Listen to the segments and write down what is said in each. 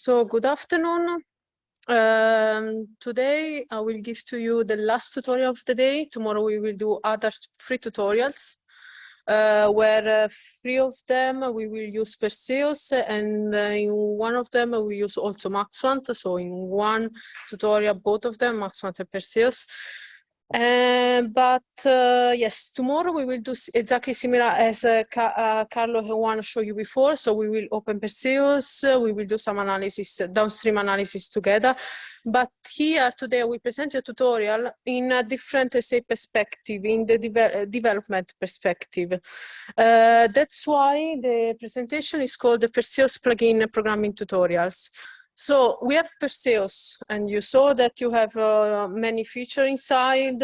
So good afternoon. Today I will give to you the last tutorial of the day. Tomorrow we will do other 3 tutorials, where 3 of them we will use Perseus, and in one of them we use also Maxwant. So in one tutorial, both of them, Maxwant and Perseus. Yes, tomorrow we will do exactly similar as Carlo Juan showed you before. So we will open Perseus, we will do some analysis, downstream analysis together. But here today we present a tutorial in a different, say, perspective, in the development perspective. That's why the presentation is called the Perseus plugin programming tutorials. So we have Perseus, and you saw that you have many features inside.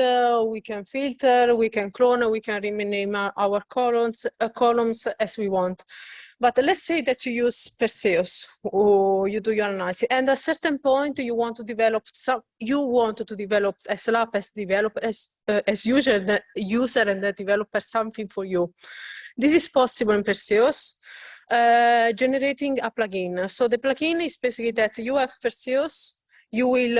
We can filter, we can clone, we can rename our columns as we want. But let's say that you use Perseus, or you do your analysis, and at a certain point you want to develop as lab as user and the developer something for you. This is possible in Perseus. Generating a plugin. So the plugin is basically that you have Perseus, you will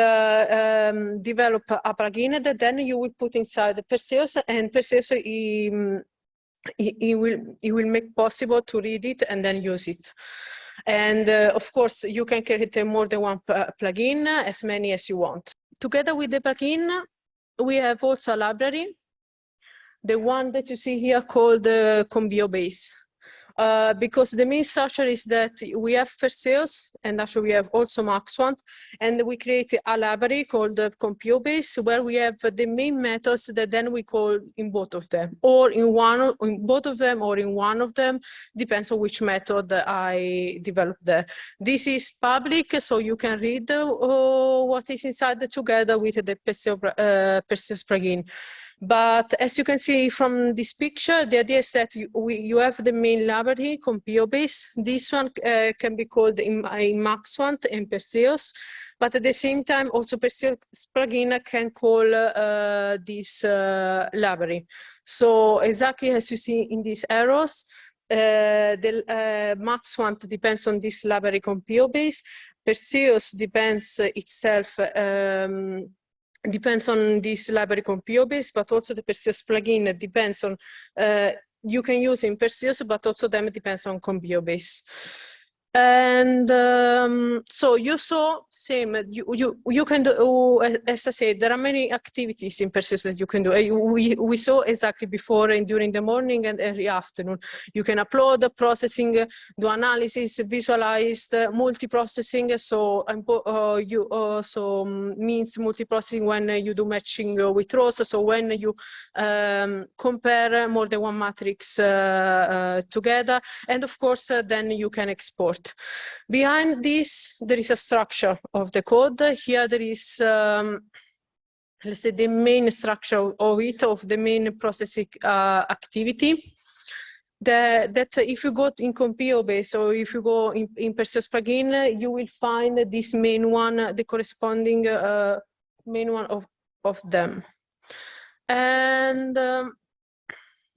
develop a plugin that then you will put inside the Perseus, and Perseus it will make possible to read it and then use it. And of course you can create more than one plugin, as many as you want. Together with the plugin we have also a library, the one that you see here called Combio Base. Because the main structure is that we have Perseus, and actually we have also Maxwant, and we create a library called the Compio Base, where we have the main methods that then we call in both of them, or in both of them, or in one of them, depends on which method I developed there. This is public, so you can read what is inside together with the Perseus plugin. But as you can see from this picture, the idea is that you have the main library, Compio Base. This one can be called in Maxwant and Perseus, but at the same time, also Perseus plugin can call this library. So exactly as you see in these arrows, the Maxwant depends on this library Compio Base. Perseus depends itself. Depends on this library Compio Base, but also the Perseus plugin depends on, you can use in Perseus, but also them depends on Compio Base. And so you saw same, you can do, as I said, there are many activities in Perseus that you can do. We saw exactly before and during the morning and early afternoon. You can upload, processing, do analysis, visualize, multi-processing. So means multi-processing when you do matching with rows. So when you compare more than one matrix together, and of course then you can export. Behind this, there is a structure of the code. Here there is, let's say, the main structure of it, of the main processing activity. That if you go in Compio Base, or if you go in Perseus plugin, you will find this main one, the corresponding main one of them. And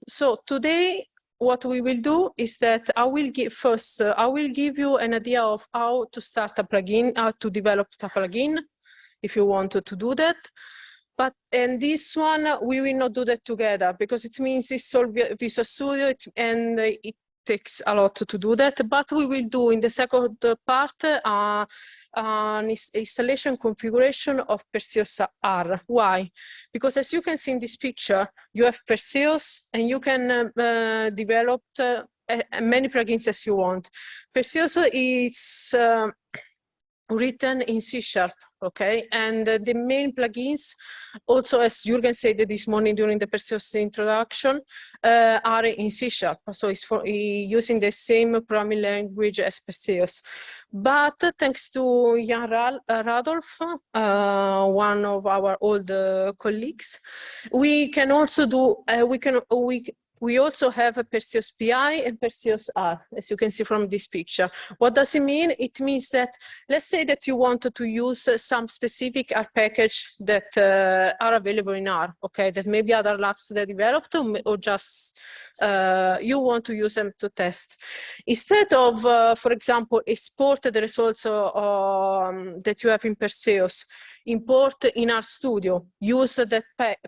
so today, what we will do is that I will give you an idea of how to start a plugin, how to develop a plugin, if you want to do that. But in this one, we will not do that together, because it means it's all Visual Studio, and it takes a lot to do that. But we will do in the second part an installation configuration of PerseusR. Why? Because as you can see in this picture, you have Perseus, and you can develop many plugins as you want. Perseus is written in C#. Okay, and the main plugins, also as Jürgen said this morning during the Perseus introduction, are in C#. So it's for using the same programming language as Perseus. But thanks to Jan Radolf, one of our old colleagues, we can also do we also have a Perseus PI and PerseusR, as you can see from this picture. What does it mean? It means that, let's say that you wanted to use some specific R package that are available in R, okay, that maybe other labs that developed or just you want to use them to test. Instead of, for example, export the results that you have in Perseus, import in RStudio, use that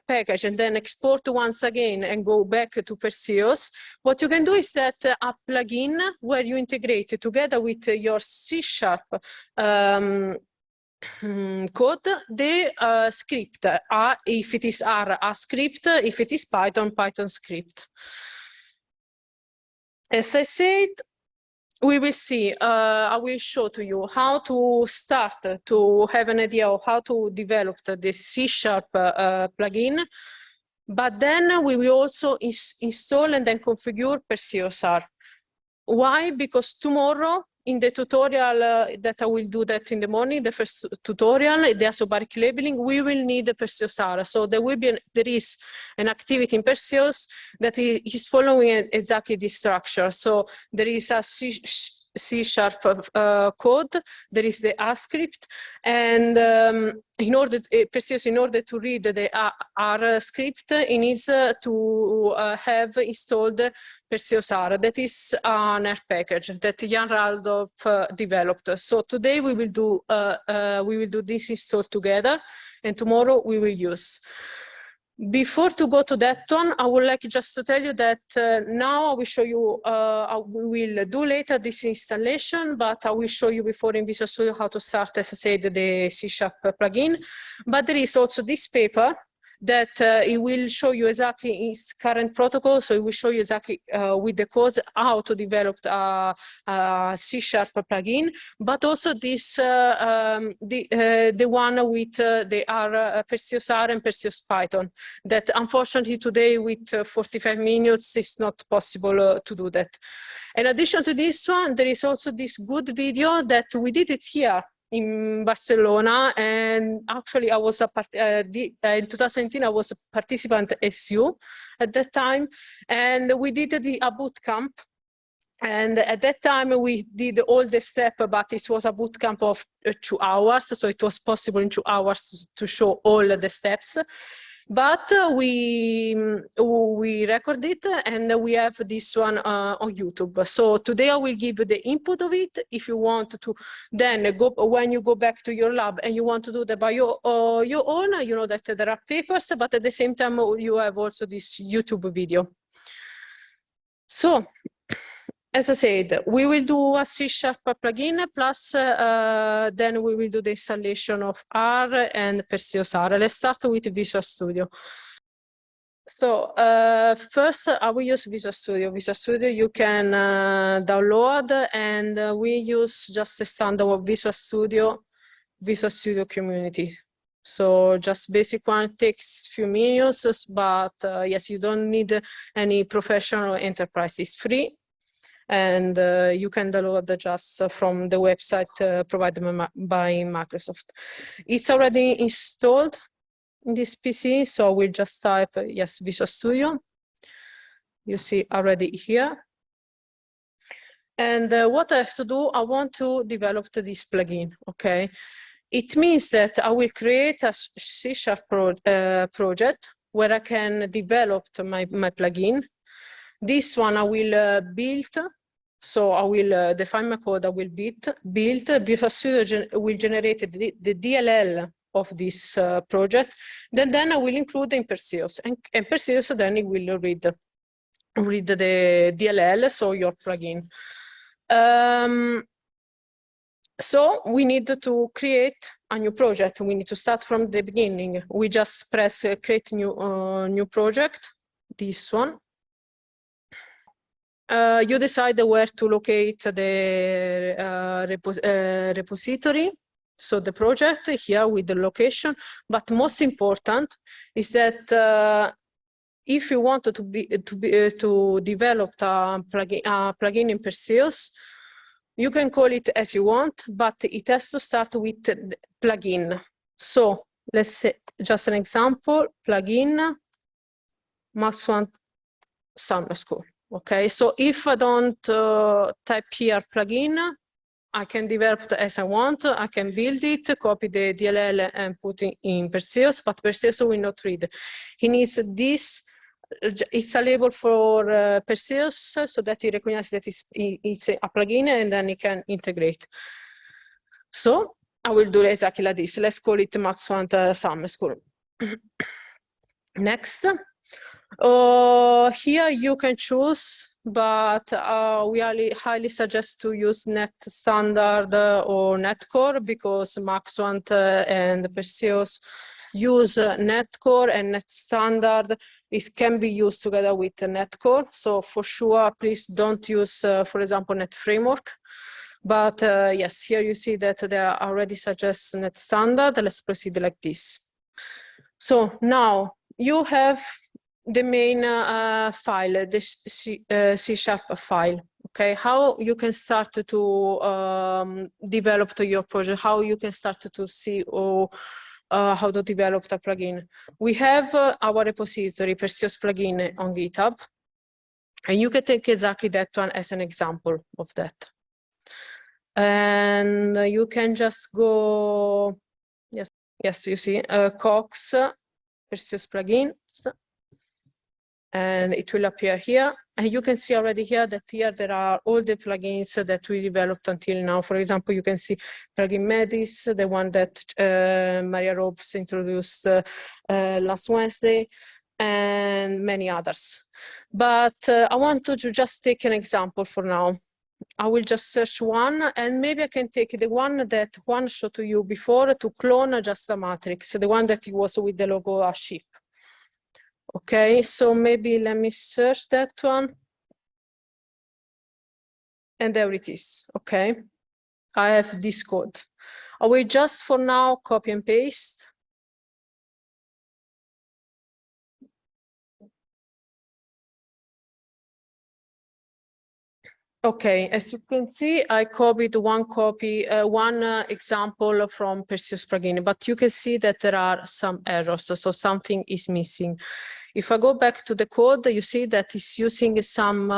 package, and then export once again and go back to Perseus. What you can do is that a plugin where you integrate together with your C# code, the script, if it is R, a script, if it is Python, Python script. As I said, we will see, I will show to you how to start to have an idea of how to develop the C# plugin, but then we will also install and then configure PerseusR. Why? Because tomorrow in the tutorial that I will do that in the morning, the first tutorial, the isobaric labeling, we will need the PerseusR. So there is an activity in Perseus that is following exactly this structure. So there is a C# code, there is the R script, and Perseus, in order to read the R script, it needs to have installed PerseusR. That is an R package that Jan Raldorf developed. So today we will do this install together, and tomorrow we will use. Before to go to that one, I would like just to tell you that now I will show you, we will do later this installation, but I will show you before in Visual Studio how to start, as I said, the C# plugin. But there is also this paper that it will show you exactly its current protocol. So it will show you exactly with the codes how to develop a C# plugin, but also this the one with the PerseusR and Perseus Python. That unfortunately today with 45 minutes it's not possible to do that. In addition to this one, there is also this good video that we did it here in Barcelona, and actually I was in 2018 I was a participant SU at that time, and we did a boot camp. And at that time we did all the steps, but it was a boot camp of 2 hours, so it was possible in 2 hours to show all the steps. But we recorded and we have this one on YouTube. So today I will give you the input of it. If you want to then when you go back to your lab and you want to do that by your own, you know that there are papers, but at the same time you have also this YouTube video. So, as I said, we will do a C# plugin, plus then we will do the installation of R and PerseusR. Let's start with Visual Studio. So first I will use Visual Studio. Visual Studio you can download, and we use just the standard of Visual Studio community. So just basic one, takes few minutes, but yes, you don't need any professional enterprise. It's free. And you can download just from the website provided by Microsoft. It's already installed in this PC, so we'll just type, yes, Visual Studio. You see already here. And what I have to do, I want to develop this plugin, okay? It means that I will create a C# project where I can develop my plugin. This one I will build, so I will define my code, I will build. Visual Studio will generate the DLL of this project. Then I will include in Perseus, and Perseus then it will read the DLL, so your plugin. So we need to create a new project. We need to start from the beginning. We just press create new project, this one. You decide where to locate the repository, so the project here with the location. But most important is that if you want to develop a plugin in Perseus, you can call it as you want, but it has to start with the plugin. So let's say just an example: plugin summer school. Okay, so if I don't type here plugin, I can develop it as I want. I can build it, copy the DLL and put it in Perseus, but Perseus will not read. He needs this. It's a label for Perseus so that he recognizes that it's a plugin and then he can integrate. So I will do exactly like this. Let's call it Max Want Summer School. Next. Here you can choose, but we highly suggest to use Net Standard or Net Core because Maxwant and Perseus use Net Core, and Net Standard can be used together with Net Core. So for sure, please don't use, for example, Net Framework. But yes, here you see that there are already suggest Net Standard. Let's proceed like this. So now you have the main file, the C# file. Okay, how you can start to develop your project, how you can start to see how to develop the plugin. We have our repository, Perseus plugin on GitHub, and you can take exactly that one as an example of that. And you can just go, yes, you see, Cox, Perseus plugins, and it will appear here. And you can see already here that here there are all the plugins that we developed until now. For example, you can see plugin Medis, the one that Maria Robes introduced last Wednesday, and many others. But I want to just take an example for now. I will just search one, and maybe I can take the one that Juan showed to you before to clone just a matrix, the one that was with the logo a ship. Okay, so maybe let me search that one. And there it is, okay. I have this code. I will just for now copy and paste. Okay, as you can see, I copied one example from Perseus plugin, but you can see that there are some errors, so something is missing. If I go back to the code, you see that it's using some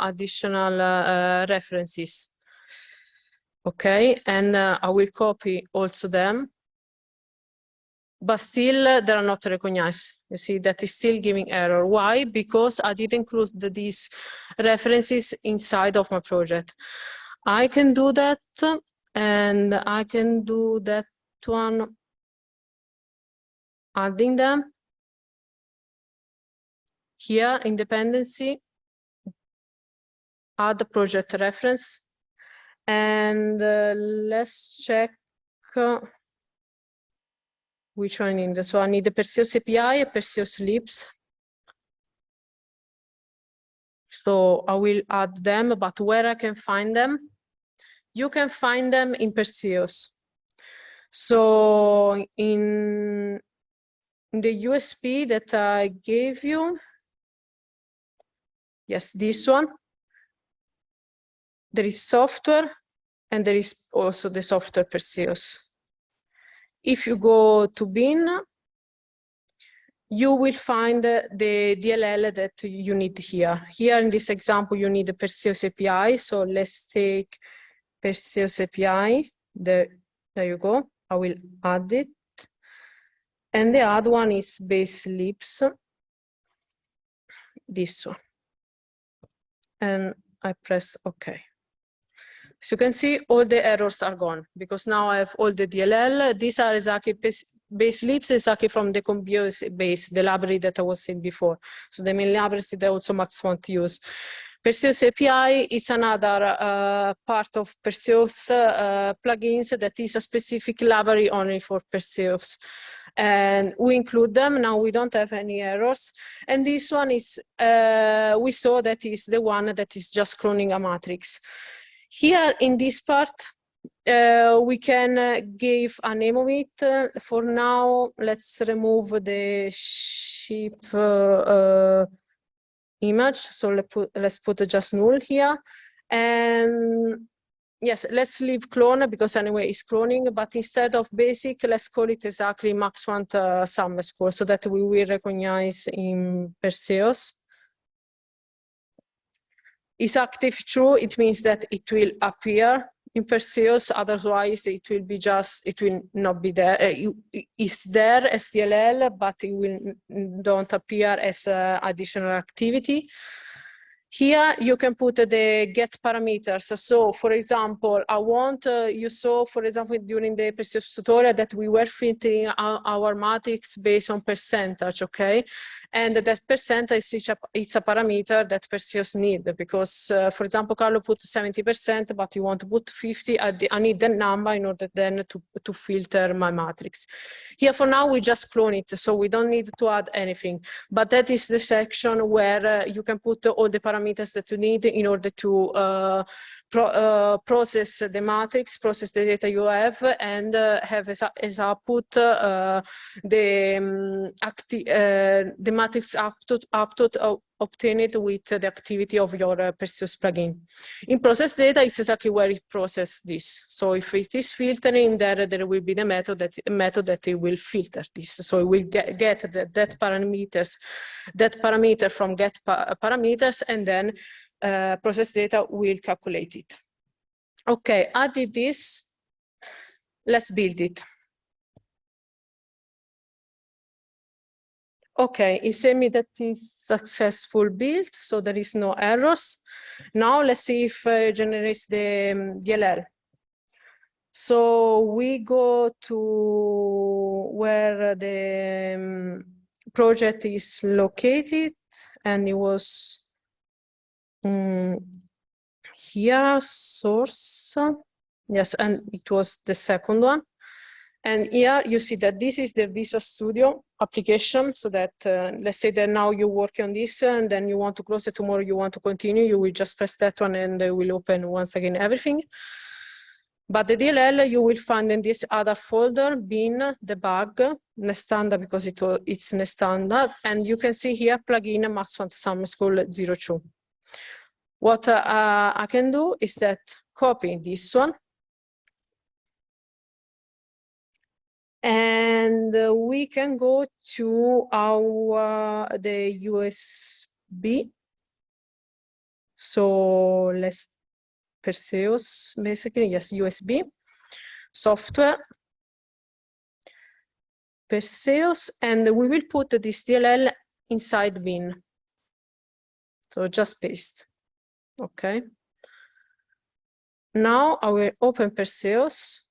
additional references. Okay, and I will copy also them. But still, they are not recognized. You see that is still giving error. Why? Because I didn't include these references inside of my project. I can do that, and I can do that one, adding them. Here, in dependency, add the project reference. And let's check which one I need. So I need the Perseus API and Perseus libs. So I will add them, but where I can find them? You can find them in Perseus. So in the USB that I gave you, yes, this one, there is software, and there is also the software Perseus. If you go to bin, you will find the DLL that you need here. Here in this example, you need the Perseus API. So let's take Perseus API. There you go. I will add it. And the other one is base libs. This one. And I press OK. So you can see all the errors are gone because now I have all the DLL. These are exactly base libs exactly from the Compose base, the library that I was saying before. So the main libraries that also Max want to use. Perseus API is another part of Perseus plugins that is a specific library only for Perseus. And we include them. Now we don't have any errors. And this one is, we saw that is the one that is just cloning a matrix. Here in this part, we can give a name of it. For now, let's remove the ship image. So let's put just null here. And yes, let's leave clone because anyway it's cloning, but instead of basic, let's call it exactly Max Want Summer School so that we will recognize in Perseus. is active true, it means that it will appear in Perseus, otherwise it will be just, it will not be there. It's there as DLL, but it will don't appear as additional activity. Here you can put the get parameters. So for example, I want, you saw, for example, during the Perseus tutorial that we were filtering our matrix based on percentage, okay? And that percentage is it's a parameter that Perseus need because, for example, Carlo put 70%, but you want to put 50, I need the number in order then to filter my matrix. Here for now, we just clone it, so we don't need to add anything. But that is the section where you can put all the parameters that you need in order to process the matrix, process the data you have, and have as output the matrix output obtained with the activity of your Perseus plugin. In process data, it's exactly where it processes this. So if it is filtering, there will be the method that it will filter this. So it will get that parameter from get parameters, and then process data will calculate it. Okay, I did this. Let's build it. Okay, it said me that is successful build, so there is no errors. Now let's see if it generates the DLL. So we go to where the project is located, and it was here, source. Yes, and it was the second one. And here you see that this is the Visual Studio application, so that let's say that now you work on this and then you want to close it, tomorrow you want to continue, you will just press that one and it will open once again everything. But the DLL you will find in this other folder, bin, debug, Nestanda, because it's Nestanda, and you can see here plugin Maxwell Summer School 02. What I can do is that copy this one, and we can go to the USB. So let's Perseus, basically, yes, USB, software, Perseus, and we will put this DLL inside bin. So just paste, okay. Now I will open Perseus.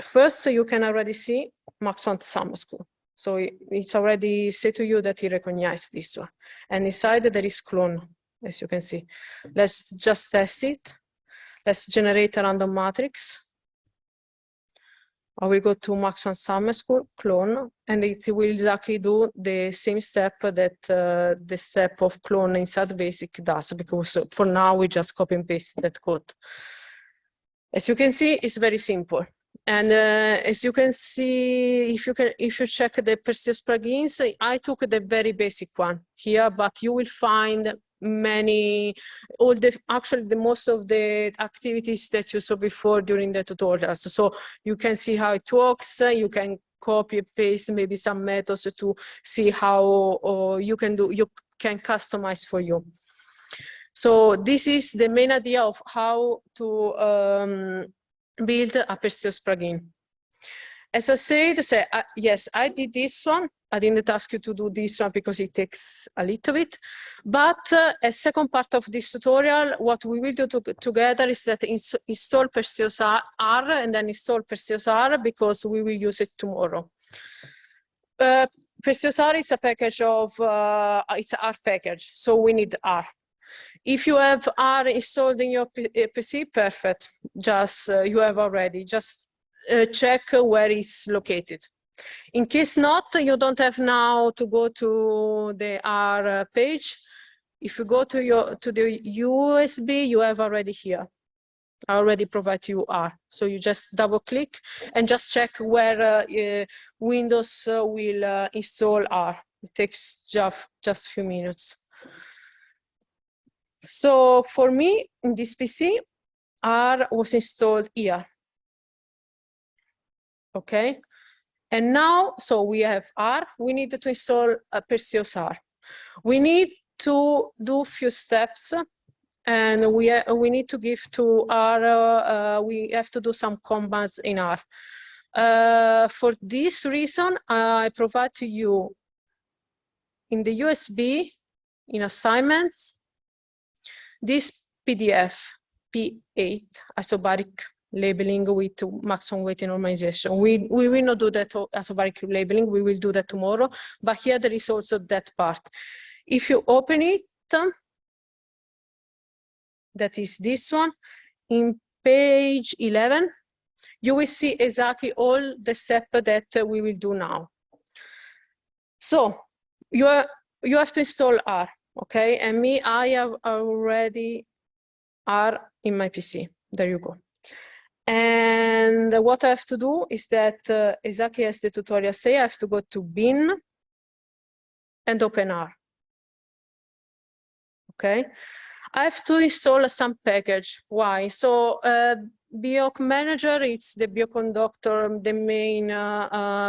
First, you can already see Maxwell Summer School. So it's already said to you that he recognized this one. And inside there is clone, as you can see. Let's just test it. Let's generate a random matrix. I will go to Maxwell Summer School, clone, and it will exactly do the same step that the step of clone inside basic does, because for now we just copy and paste that code. As you can see, it's very simple. And as you can see, if you check the Perseus plugins, I took the very basic one here, but you will find actually most of the activities that you saw before during the tutorials. So you can see how it works. You can copy and paste maybe some methods to see how you can customize for you. So this is the main idea of how to build a Perseus plugin. As I said, yes, I did this one. I didn't ask you to do this one because it takes a little bit. But a second part of this tutorial, what we will do together is that install PerseusR and then install PerseusR, because we will use it tomorrow. PerseusR is a package of, it's an R package, so we need R. If you have R installed in your PC, perfect. Just you have already. Just check where it's located. In case not, you don't have now to go to the R page. If you go to the USB, you have already here. I already provide you R. So you just double click and just check where Windows will install R. It takes just a few minutes. So for me, in this PC, R was installed here. Okay. And now, so we have R, we need to install PerseusR. We need to do a few steps, and we need to give to R, we have to do some commands in R. For this reason, I provide to you in the USB, in assignments, this PDF, P8, isobaric labeling with maximum weight normalization. We will not do that isobaric labeling, we will do that tomorrow, but here there is also that part. If you open it, that is this one, in page 11, you will see exactly all the steps that we will do now. So you have to install R, okay? And me, I have already R in my PC. There you go. And what I have to do is that, exactly as the tutorial say, I have to go to bin and open R. Okay? I have to install some package. Why? So Bioc Manager, it's the bioconductor, the main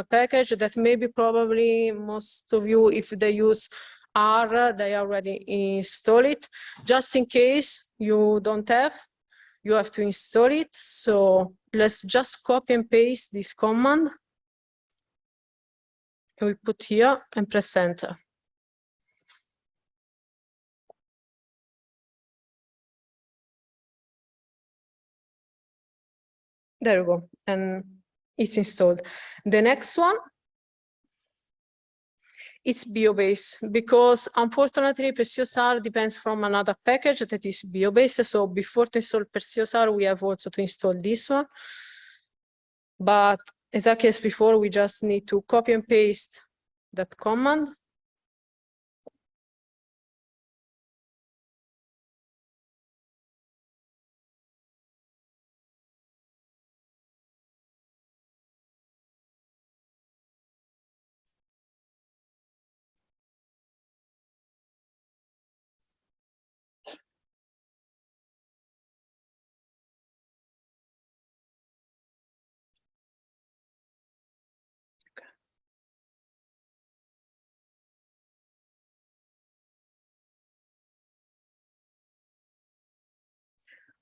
package that maybe probably most of you, if they use R, they already install it. Just in case you don't have, you have to install it. So let's just copy and paste this command. And we put here and press enter. There you go, and it's installed. The next one, it's bio-based, because unfortunately PerseusR depends from another package that is bio-based. So before to install PerseusR, we have also to install this one. But exactly as before, we just need to copy and paste that command.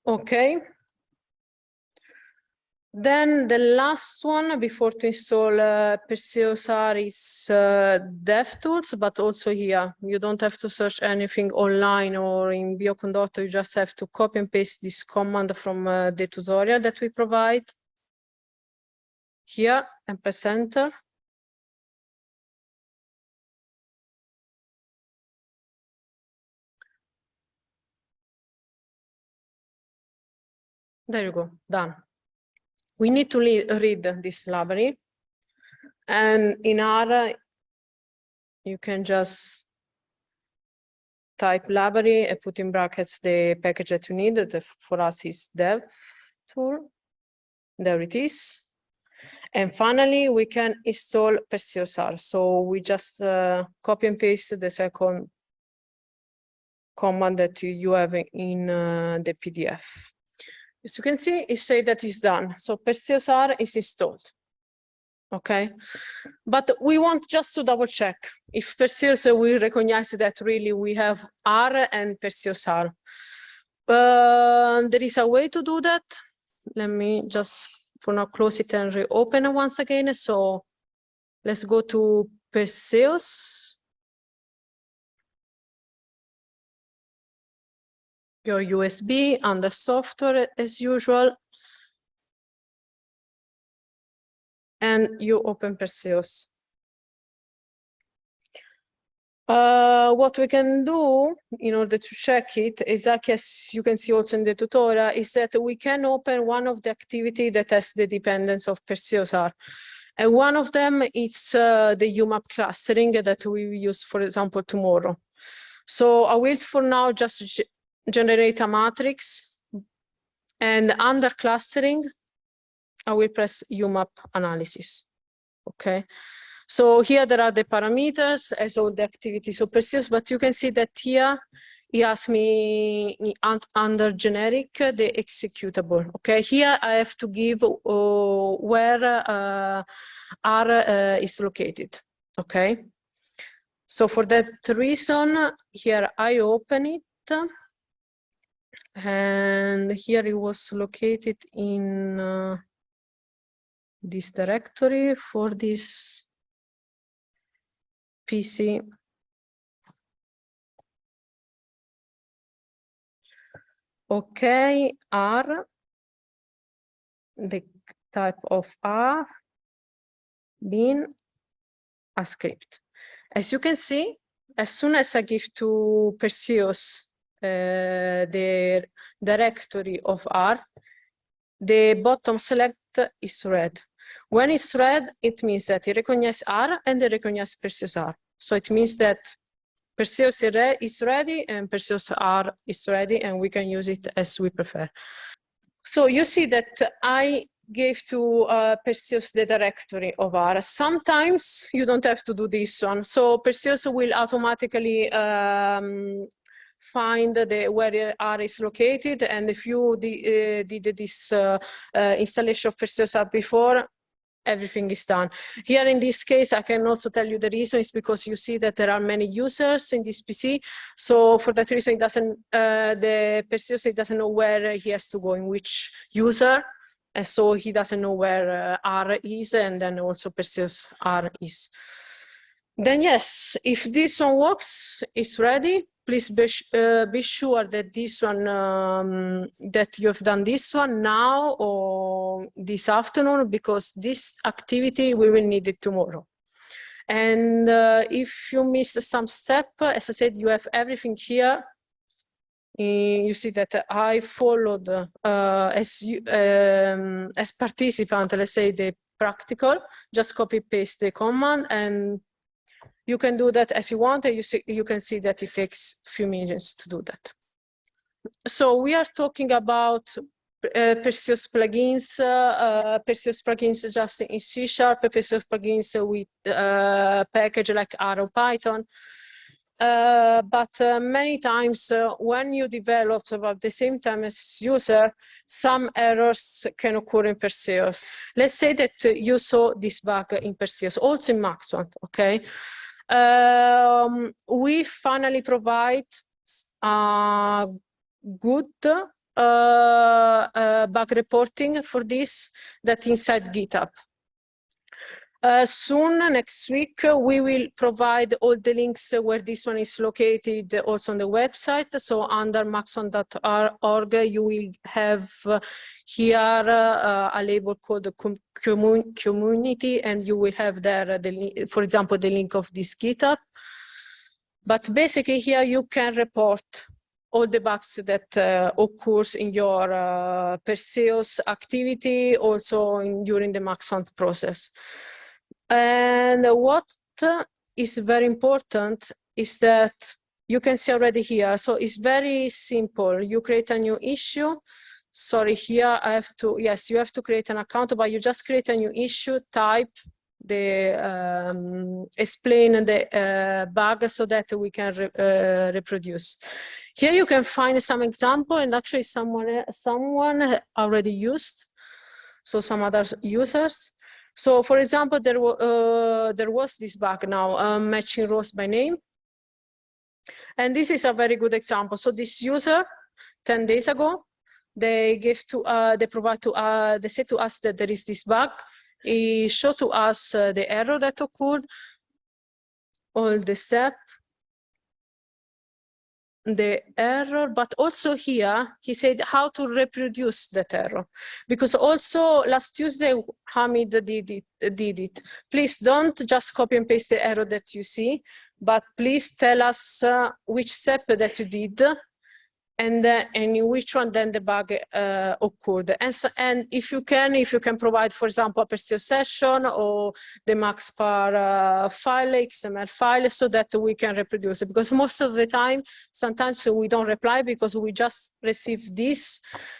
Okay. Then the last one before to install PerseusR is DevTools, but also here you don't have to search anything online or in Bioconductor. You just have to copy and paste this command from the tutorial that we provide here and press enter. There you go, done. We need to read this library, and in R you can just type library and put in brackets the package that you need. That for us is dev tool. There it is. And finally, we can install PerseusR. So we just copy and paste the second command that you have in the PDF. As you can see, it says that it's done. So PerseusR is installed. Okay, but we want just to double check if Perseus will recognize that really we have R and PerseusR. There is a way to do that. Let me just for now close it and reopen it once again. So let's go to Perseus. Your USB under software as usual. And you open Perseus. What we can do in order to check it, exactly as you can see also in the tutorial, is that we can open one of the activity that has the dependence of PerseusR. And one of them is the UMAP clustering that we will use, for example, tomorrow. So I will for now just generate a matrix, and under clustering, I will press UMAP analysis. Okay. So here there are the parameters as all the activities of Perseus, but you can see that here he asked me under generic the executable. Okay, here I have to give where R is located. Okay, so for that reason, here I open it, and here it was located in this directory for this PC. Okay, R, the type of R, bin a script. As you can see, as soon as I give to Perseus the directory of R, the bottom select is red. When it's red, it means that it recognizes R and it recognizes PerseusR. So it means that Perseus is ready and PerseusR is ready, and we can use it as we prefer. So you see that I gave to Perseus the directory of R. Sometimes you don't have to do this one. So Perseus will automatically find where R is located. And if you did this installation of PerseusR before, everything is done. Here in this case, I can also tell you the reason is because you see that there are many users in this PC. So for that reason, it doesn't, the Perseus doesn't know where he has to go, in which user. And so he doesn't know where R is, and then also PerseusR is. Then yes, if this one works, it's ready. Please be sure that this one, that you have done this one now or this afternoon, because this activity we will need it tomorrow. And if you miss some step, as I said, you have everything here. You see that I followed as participant, let's say the practical, just copy paste the command, and you can do that as you want. You can see that it takes a few minutes to do that. So we are talking about Perseus plugins. Perseus plugins just in C#, Perseus plugins with package like R or Python. But many times when you develop about the same time as user, some errors can occur in Perseus. Let's say that you saw this bug in Perseus, also in Maxwant, okay? We finally provide good bug reporting for this that inside GitHub. Soon, next week, we will provide all the links where this one is located also on the website. So under maxwant.org, you will have here a label called the community, and you will have there, for example, the link of this GitHub. But basically here you can report all the bugs that occurs in your Perseus activity, also during the Maxwant process. And what is very important is that you can see already here. So it's very simple. You create a new issue. Sorry, here I have to, yes, you have to create an account, but you just create a new issue, type the, explain the bug so that we can reproduce. Here you can find some example, and actually someone already used, so some other users. So, for example, there was this bug now, matching rows by name. And this is a very good example. So this user, 10 days ago, they gave to, they said to us that there is this bug. He showed to us the error that occurred, all the steps, the error, but also here he said how to reproduce that error, because also last Tuesday Hamid did it. Please don't just copy and paste the error that you see, but please tell us which step that you did and in which one then the bug occurred. And if you can provide, for example, a Perseus session or the maxpar file, XML file, so that we can reproduce it. Because most of the time, sometimes we don't reply because we just receive this,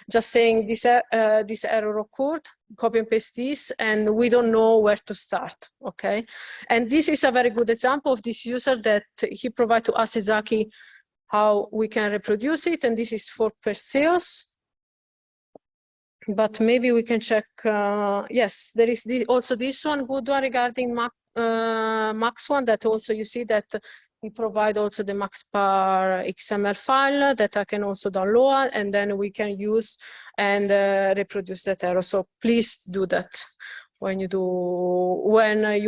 just saying this error occurred, copy and paste this, and we don't know where to start, okay? And this is a very good example of this user that he provided to us exactly how we can reproduce it, and this is for Perseus. But maybe we can check, yes, there is also this one, good one regarding Max one, that also you see that we provide also the MaxPar XML file that I can also download, and then we can use and reproduce that error. So please do that when you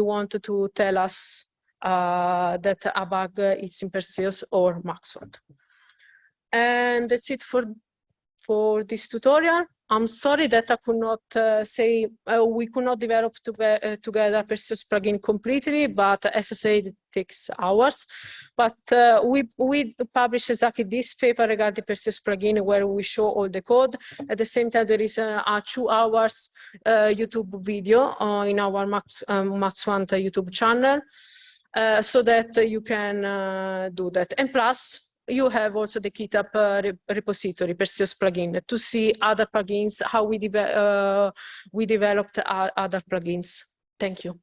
want to tell us that a bug is in Perseus or Max one. And that's it for this tutorial. I'm sorry that I could not say we could not develop together Perseus plugin completely, but as I said, it takes hours. But we published exactly this paper regarding Perseus plugin where we show all the code. At the same time, there is a 2 hours YouTube video in our Max One YouTube channel, so that you can do that. And plus, you have also the GitHub repository, Perseus plugin, to see other plugins, how we developed other plugins. Thank you.